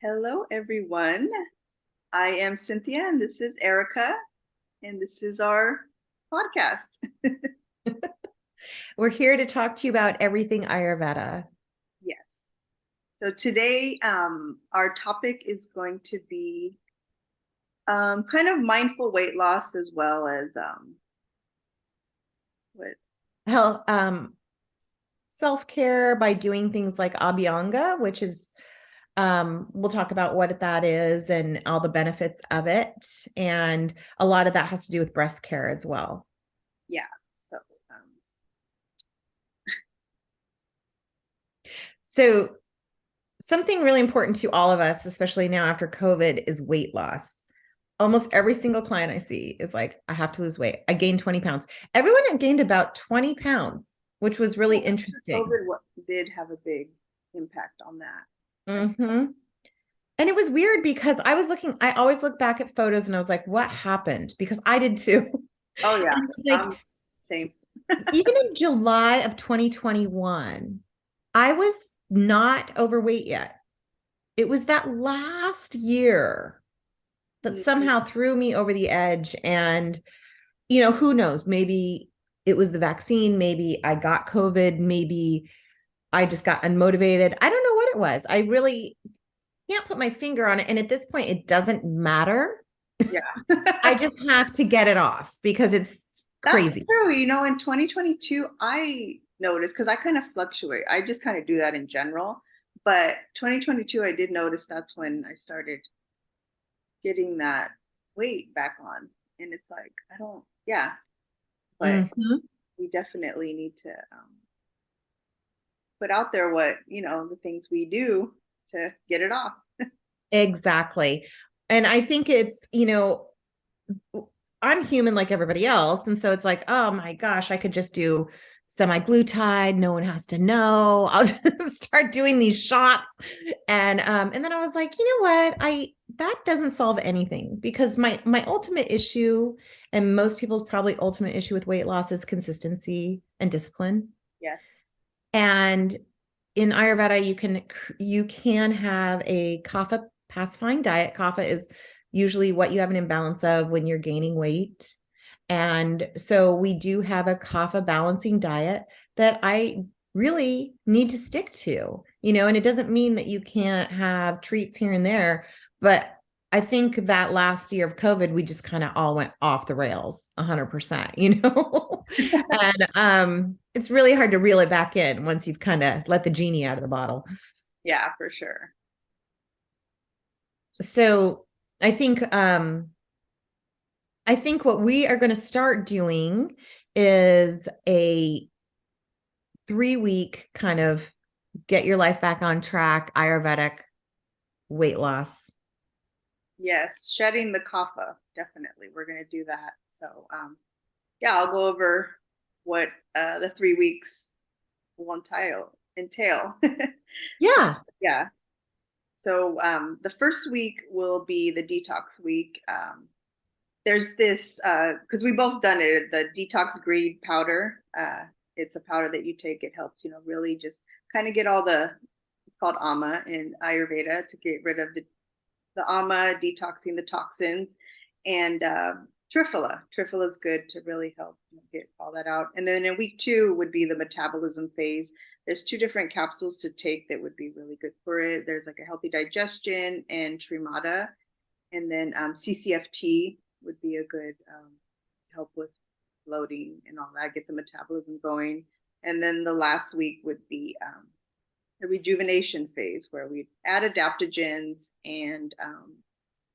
Hello, everyone. I am Cynthia, and this is Erica, and this is our podcast. We're here to talk to you about everything Ayurveda. Yes. So today, our topic is going to be kind of mindful weight loss as well as what? Hell, self-care by doing things like Abhyanga, which is we'll talk about what that is and all the benefits of it. And a lot of that has to do with breast care as well. Yeah. So So something really important to all of us, especially now after COVID, is weight loss. Almost every single client I see is like, I have to lose weight. I gained 20 pounds. Everyone had gained about 20 pounds, which was really interesting. COVID did have a big impact on that. Mm-hmm. And it was weird because I always look back at photos and I was like, what happened? Because I did too. Oh And yeah, it was like, same. even in July of 2021, I was not overweight yet. It was that last year that Mhm. somehow threw me over the edge. And, who knows? Maybe it was the vaccine. Maybe I got COVID. Maybe I just got unmotivated. I don't know what it was. I really can't put my finger on it. And at this point, it doesn't matter. Yeah. I just have to get it off because it's That's crazy. true. In 2022, I noticed because I kind of fluctuate. I just kind of do that in general. But 2022, I did notice that's when I started getting that weight back on. And it's like, I don't, yeah, but Mhm. we definitely need to put out there what, the things we do to get it off. Exactly. And I think it's, I'm human like everybody else. And so it's like, oh my gosh, I could just do semi-glutide. No one has to know. I'll just start doing these shots. And then I was like, you know what? That doesn't solve anything because my ultimate issue, and most people's probably ultimate issue with weight loss is consistency and discipline. Yes. And in Ayurveda, you can have a kapha pacifying diet. Kapha is usually what you have an imbalance of when you're gaining weight. And so we do have a kapha balancing diet that I really need to stick to, and it doesn't mean that you can't have treats here and there, but I think that last year of COVID, we just kind of all went off the rails 100%, and it's really hard to reel it back in once you've kind of let the genie out of the bottle. Yeah, for sure. So I think um I think what we are going to start doing is a 3-week kind of get your life back on track Ayurvedic weight loss. Yes, shedding the kapha, definitely. We're going to do that. So, yeah, I'll go over what the 3 weeks will entail. Yeah. Yeah. So the first week will be the detox week. There's this because we both done it, the detox greed powder. It's a powder that you take. It helps, really just kind of get all the, it's called ama in Ayurveda, to get rid of the ama, detoxing the toxins, and triphala. Triphala is good to really help get all that out. And then in week 2 would be the metabolism phase. There's 2 different capsules to take that would be really good for it. There's like a healthy digestion and trimata, and then CCFT would be a good help with bloating and all that, get the metabolism going. And then the last week would be the rejuvenation phase, where we add adaptogens and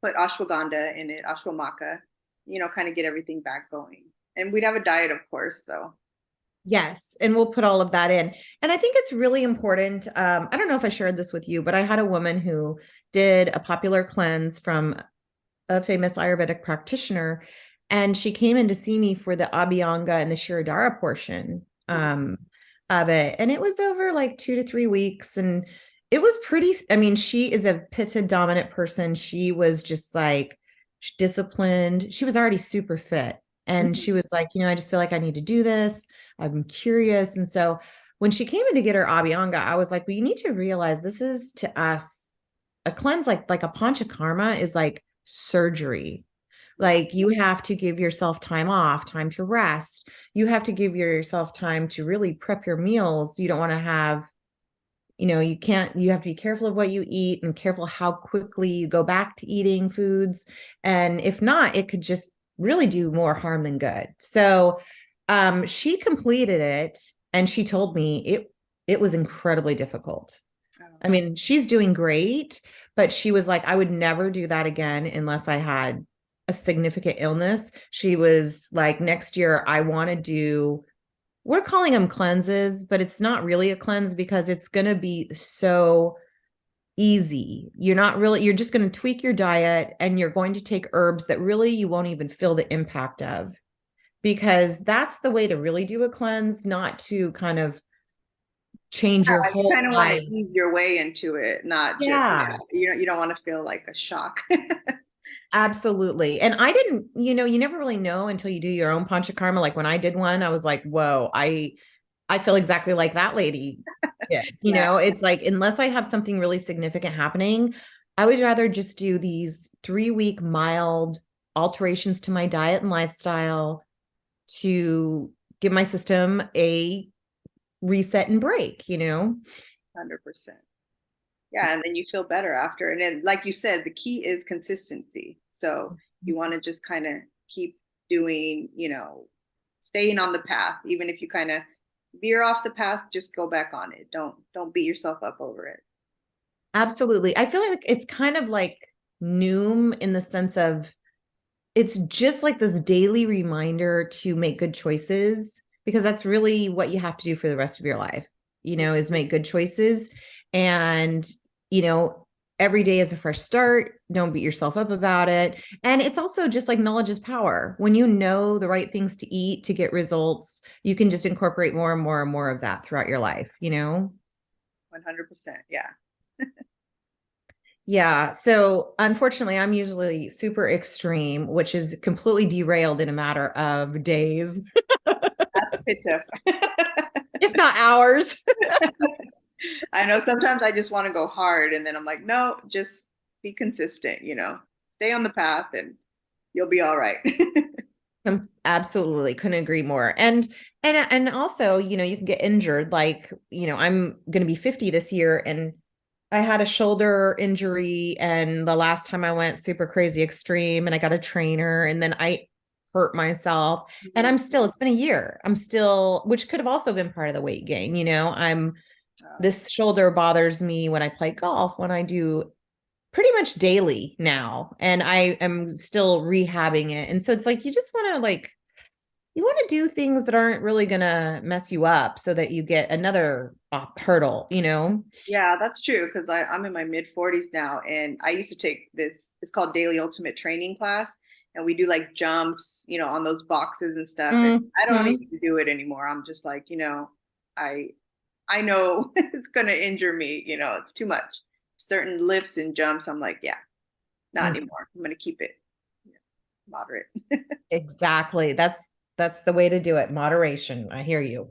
put ashwagandha in it, ashwamaka, kind of get everything back going. And we'd have a diet, of course. So, Yes, and we'll put all of that in. And I think it's really important. I don't know if I shared this with you, but I had a woman who did a popular cleanse from a famous Ayurvedic practitioner, and she came in to see me for the Abhyanga and the Shirodhara portion of it. And it was over like 2 to 3 weeks. And it was pretty, I mean, she is a pitta dominant person. She was just like disciplined. She was already super fit. And she was like, I just feel like I need to do this. I'm curious. And so when she came in to get her Abhyanga, I was like, well, you need to realize this is to us a cleanse like a panchakarma is like surgery. Like you have to give yourself time off, time to rest. You have to give yourself time to really prep your meals. You don't want to have, you have to be careful of what you eat and careful how quickly you go back to eating foods. And if not, it could just really do more harm than good. So she completed it and she told me it was incredibly difficult. I mean, she's doing great, but she was like, I would never do that again unless I had a significant illness. She was like, next year, I want to do, we're calling them cleanses, but it's not really a cleanse because it's going to be so easy. You're just going to tweak your diet and you're going to take herbs that really you won't even feel the impact of, because that's the way to really do a cleanse, not to kind of change your You whole kind of want to life. ease your way into it, not just, Yeah. yeah, you don't want to feel like a shock. Absolutely. And I didn't, you never really know until you do your own panchakarma. Like when I did one, I was like, whoa, I feel exactly like that lady. Yeah. Yeah, It's like, unless I have something really significant happening, I would rather just do these 3-week mild alterations to my diet and lifestyle to give my system a reset and break. 100%. Yeah, and then you feel better after. And then, like you said, the key is consistency. So you want to just kind of keep doing, staying on the path, even if you kind of veer off the path, just go back on it. Don't beat yourself up over it. Absolutely. I feel like it's kind of like Noom in the sense of it's just like this daily reminder to make good choices, because that's really what you have to do for the rest of your life, is make good choices. And, you know, every day is a fresh start. Don't beat yourself up about it. And it's also just like knowledge is power. When you know the right things to eat to get results, you can just incorporate more and more and more of that throughout your life. 100%. Yeah. Yeah. So unfortunately, I'm usually super extreme, which is completely derailed in a matter of days, That's pitta. if not hours. I know sometimes I just want to go hard and then I'm like, no, just be consistent, stay on the path and you'll be all right. Absolutely couldn't agree more. And also, you can get injured. Like, I'm going to be 50 this year and I had a shoulder injury, and the last time I went super crazy extreme and I got a trainer and then I hurt myself, and it's been a year. I'm still, which could have also been part of the weight gain. This shoulder bothers me when I play golf, when I do pretty much daily now, and I am still rehabbing it. And so it's like, you want to do things that aren't really going to mess you up so that you get another hurdle. Yeah, that's true because I'm in my mid 40s now and I used to take this, it's called Daily Ultimate Training class. And we do like jumps, on those boxes and stuff. And I don't Mhm. even do it anymore. I'm just like, I I know it's gonna injure me, it's too much. Certain lifts and jumps, I'm like, yeah, not Mm, anymore. I'm gonna keep it moderate. exactly. That's the way to do it. Moderation. I hear you.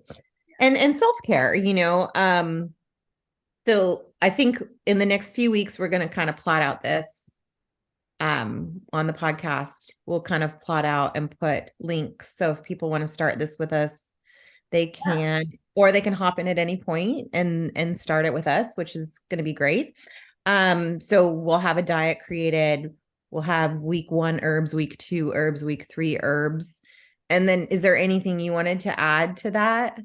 And self-care. So I think in the next few weeks we're going to kind of plot out this on the podcast. We'll kind of plot out and put links. So if people want to start this with us, they can, or they can hop in at any point and start it with us, which is going to be great. So we'll have a diet created. We'll have week 1 herbs, week 2 herbs, week 3 herbs. And then is there anything you wanted to add to that?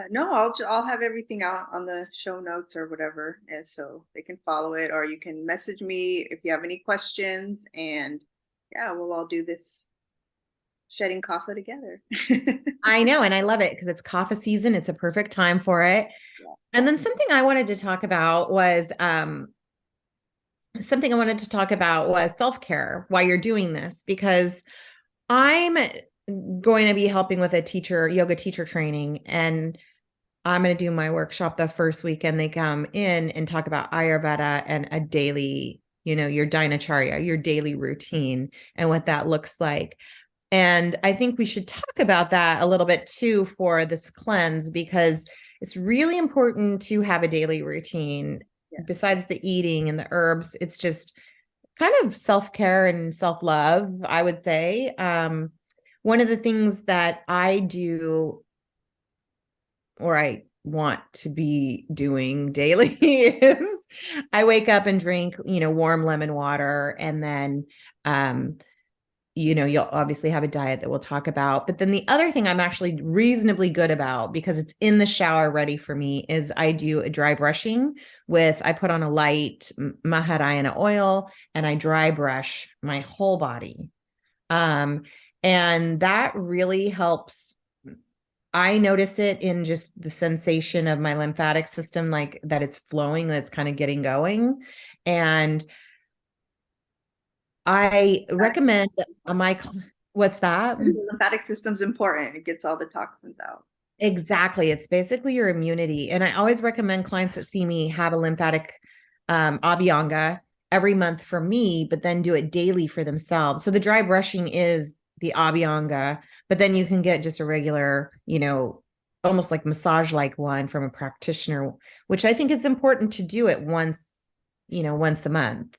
No, I'll have everything out on the show notes or whatever, and so they can follow it, or you can message me if you have any questions, and yeah, we'll all do this shedding kapha together. I know, and I love it because it's coffee season. It's a perfect time for it. Yeah. And then something I wanted to talk about was self-care while you're doing this, because I'm going to be helping with yoga teacher training, and I'm going to do my workshop the first weekend they come in and talk about Ayurveda and a daily, your dinacharya, your daily routine and what that looks like. And I think we should talk about that a little bit too for this cleanse, because it's really important to have a daily routine, besides the eating and the herbs, it's just kind of self-care and self-love, I would say. One of the things that I do, or I want to be doing daily, is I wake up and drink, warm lemon water, and then you'll obviously have a diet that we'll talk about. But then the other thing I'm actually reasonably good about, because it's in the shower ready for me, is I do a dry brushing I put on a light Mahadhyana oil and I dry brush my whole body. And that really helps. I notice it in just the sensation of my lymphatic system, like that it's flowing, that's kind of getting going. And I recommend what's that? The lymphatic system's important. It gets all the toxins out. Exactly. It's basically your immunity. And I always recommend clients that see me have a lymphatic abhyanga every month for me, but then do it daily for themselves. So the dry brushing is the abhyanga, but then you can get just a regular, almost like massage like one from a practitioner, which I think it's important to do it once a month.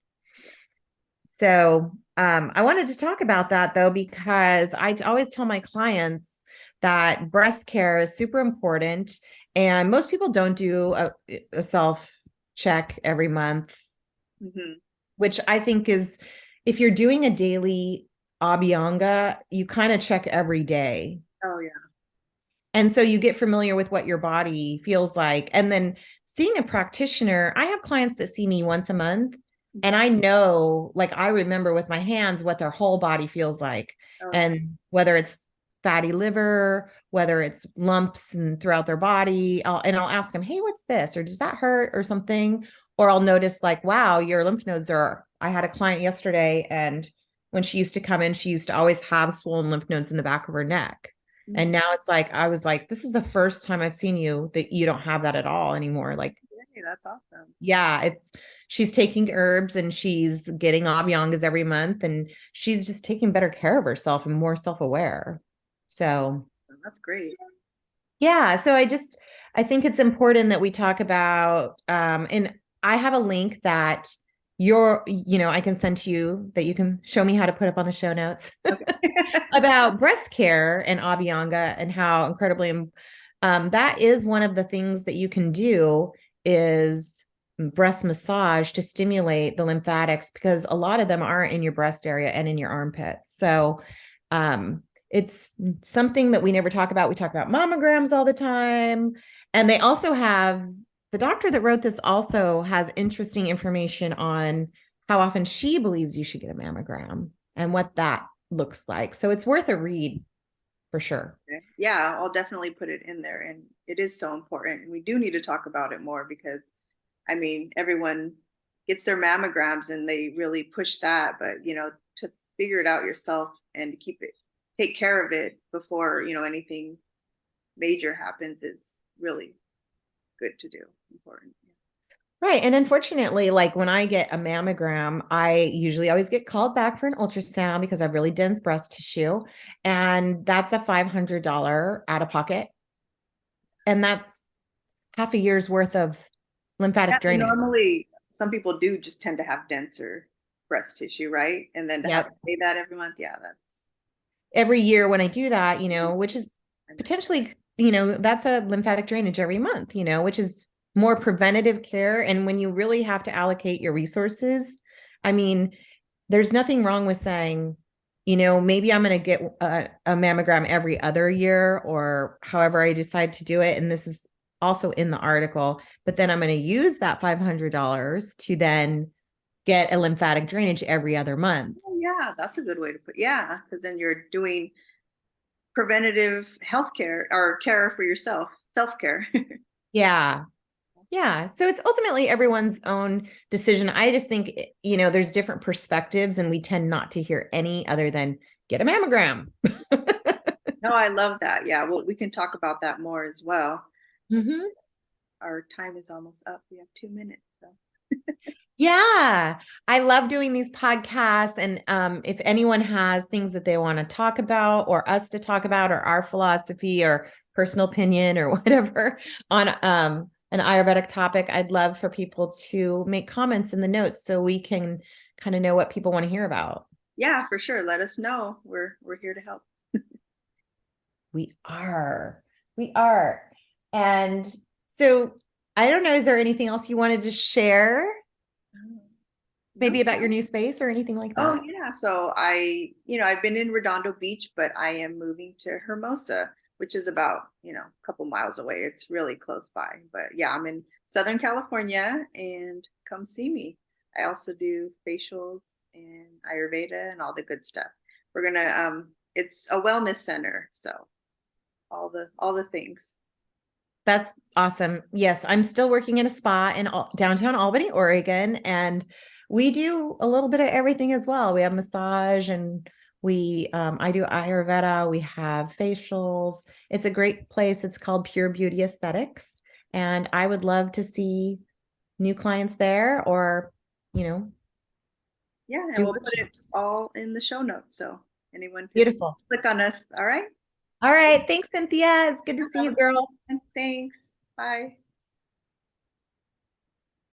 So I wanted to talk about that though, because I always tell my clients that breast care is super important. And most people don't do a self check every month, which I think is, if you're doing a daily abhyanga, you kind of check every day. Oh, yeah. And so you get familiar with what your body feels like. And then seeing a practitioner, I have clients that see me once a month. And I know, like, I remember with my hands what their whole body feels like. And whether it's fatty liver, whether it's lumps and throughout their body, I'll ask them, hey, what's this? Or does that hurt or something? Or I'll notice like, wow, your lymph nodes I had a client yesterday, and when she used to come in, she used to always have swollen lymph nodes in the back of her neck. And now it's like, I was like, this is the first time I've seen you that you don't have that at all anymore. Like, hey, that's awesome. Yeah, she's taking herbs and she's getting abhyangas every month, and she's just taking better care of herself and more self-aware. So that's great. Yeah. So I think it's important that we talk about, and I have a link that I can send to you that you can show me how to put up on the show notes about breast care and abhyanga and how incredibly, that is one of the things that you can do is breast massage to stimulate the lymphatics, because a lot of them are in your breast area and in your armpits. So, it's something that we never talk about. We talk about mammograms all the time. And they also the doctor that wrote this also has interesting information on how often she believes you should get a mammogram and what that looks like. So it's worth a read for sure. Yeah, I'll definitely put it in there. And it is so important. We do need to talk about it more because, I mean, everyone gets their mammograms and they really push that. But, to figure it out yourself and to take care of it before, anything major happens is really good to do. Important. Right. And unfortunately, like when I get a mammogram, I usually always get called back for an ultrasound because I have really dense breast tissue. And that's a $500 out of pocket. And that's half a year's worth of lymphatic drainage. Normally, some people do just tend to have denser breast tissue, right? And then to have to pay that every month. Yeah, that's every year when I do that, which is potentially, that's a lymphatic drainage every month, which is more preventative care. And when you really have to allocate your resources, I mean, there's nothing wrong with saying, maybe I'm going to get a mammogram every other year or however I decide to do it. And this is also in the article, but then I'm going to use that $500 to then get a lymphatic drainage every other month. Oh, yeah, that's a good way to put. Yeah, because then you're doing preventative healthcare or care for yourself, self-care. Yeah. Yeah. So it's ultimately everyone's own decision. I just think, there's different perspectives and we tend not to hear any other than get a mammogram. No, I love that. Yeah. Well, we can talk about that more as well. Mm-hmm. Our time is almost up. We have 2 minutes. So. Yeah, I love doing these podcasts. And if anyone has things that they want to talk about or us to talk about or our philosophy or personal opinion or whatever on an Ayurvedic topic, I'd love for people to make comments in the notes so we can kind of know what people want to hear about. Yeah, for sure. Let us know. We're here to help. We are. We are. And so I don't know, is there anything else you wanted to share? Oh, no. Maybe about your new space or anything like Oh that? yeah. So I've been in Redondo Beach, but I am moving to Hermosa, which is about, a couple miles away. It's really close by. But yeah, I'm in Southern California and come see me. I also do facials and Ayurveda and all the good stuff. We're gonna it's a wellness center, so all the things. That's awesome. Yes, I'm still working in a spa in downtown Albany, Oregon, and we do a little bit of everything as well. We have massage and I do Ayurveda, we have facials. It's a great place. It's called Pure Beauty Aesthetics, and I would love to see new clients there or, you know, Yeah, and do we'll put it workshops. all in the show notes so anyone can Beautiful. click on us. All right. All right. Thanks, Cynthia. It's good to No see you, problem. girl. Thanks. Bye.